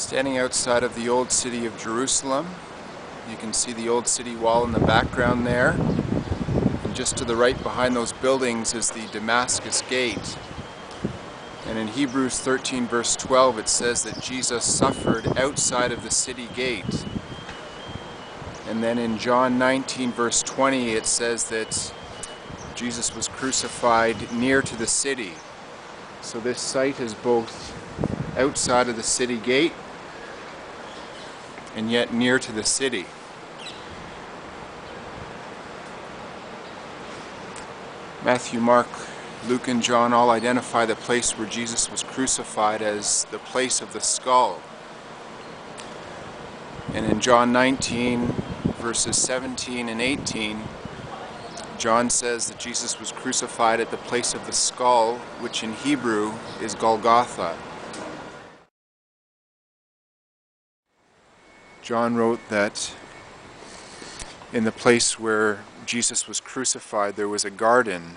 Standing outside of the old city of Jerusalem, you can see the old city wall in the background there. And just to the right behind those buildings is the Damascus Gate. And in Hebrews 13 verse 12 it says that Jesus suffered outside of the city gate. And then in John 19 verse 20 it says that Jesus was crucified near to the city. So this site is both outside of the city gate and yet near to the city. Matthew, Mark, Luke, and John all identify the place where Jesus was crucified as the place of the skull. And in John 19, verses 17 and 18, John says that Jesus was crucified at the place of the skull, which in Hebrew is Golgotha. John wrote that in the place where Jesus was crucified there was a garden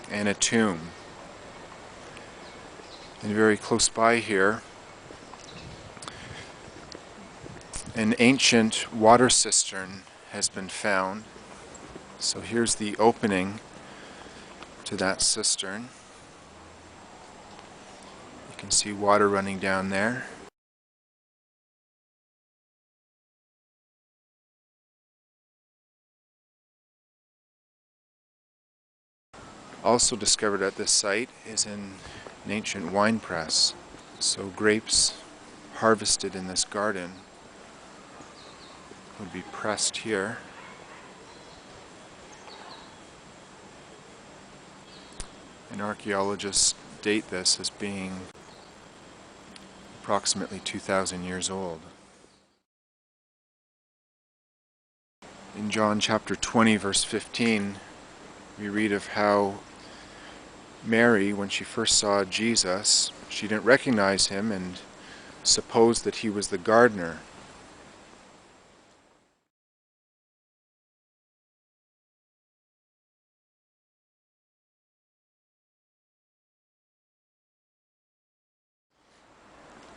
and a tomb. And very close by here, an ancient water cistern has been found. So here's the opening to that cistern. You can see water running down there. Also discovered at this site is an ancient wine press. So grapes harvested in this garden would be pressed here. And archaeologists date this as being approximately 2,000 years old. In John chapter 20 verse 15 we read of how Mary, when she first saw Jesus, she didn't recognize him and supposed that he was the gardener.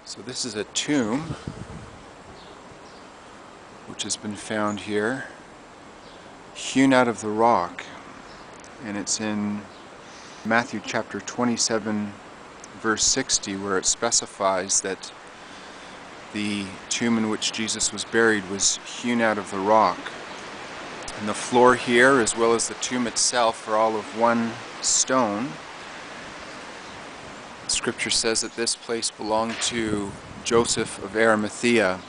So this is a tomb which has been found here, hewn out of the rock, and it's in Matthew chapter 27 verse 60 where it specifies that the tomb in which Jesus was buried was hewn out of the rock. And the floor here as well as the tomb itself are all of one stone. Scripture says that this place belonged to Joseph of Arimathea,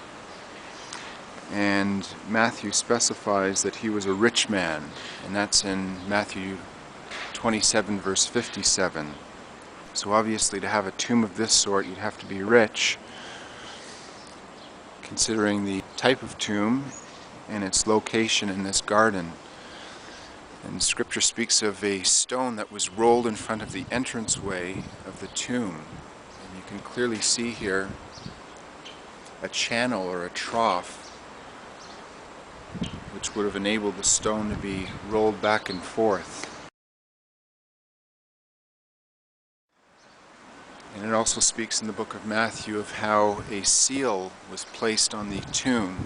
and Matthew specifies that he was a rich man, and that's in Matthew 27 verse 57. So obviously to have a tomb of this sort you'd have to be rich, considering the type of tomb and its location in this garden. And Scripture speaks of a stone that was rolled in front of the entranceway of the tomb. And you can clearly see here a channel or a trough which would have enabled the stone to be rolled back and forth. And it also speaks in the book of Matthew of how a seal was placed on the tomb.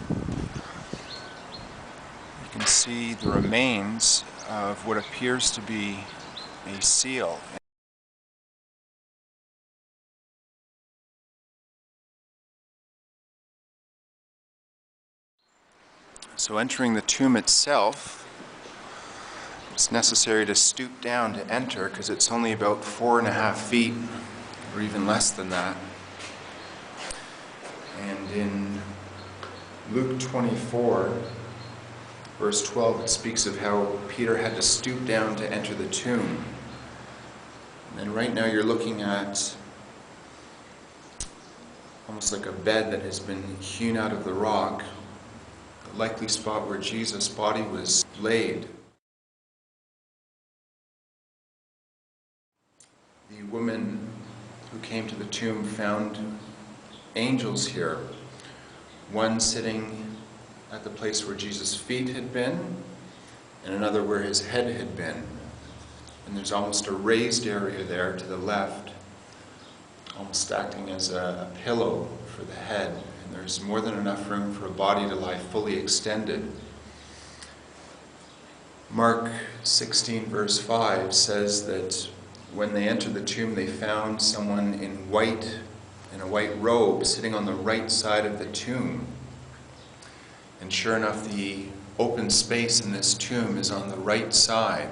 You can see the remains of what appears to be a seal. So entering the tomb itself, it's necessary to stoop down to enter because it's only about 4.5 feet, or even less than that. And in Luke 24, verse 12, it speaks of how Peter had to stoop down to enter the tomb. And then right now you're looking at almost like a bed that has been hewn out of the rock, the likely spot where Jesus' body was laid. The woman who came to the tomb found angels here, one sitting at the place where Jesus' feet had been, and another where his head had been. And there's almost a raised area there to the left almost acting as a pillow for the head. And there's more than enough room for a body to lie fully extended. Mark 16 verse 5 says that when they entered the tomb, they found someone in a white robe, sitting on the right side of the tomb. And sure enough, the open space in this tomb is on the right side.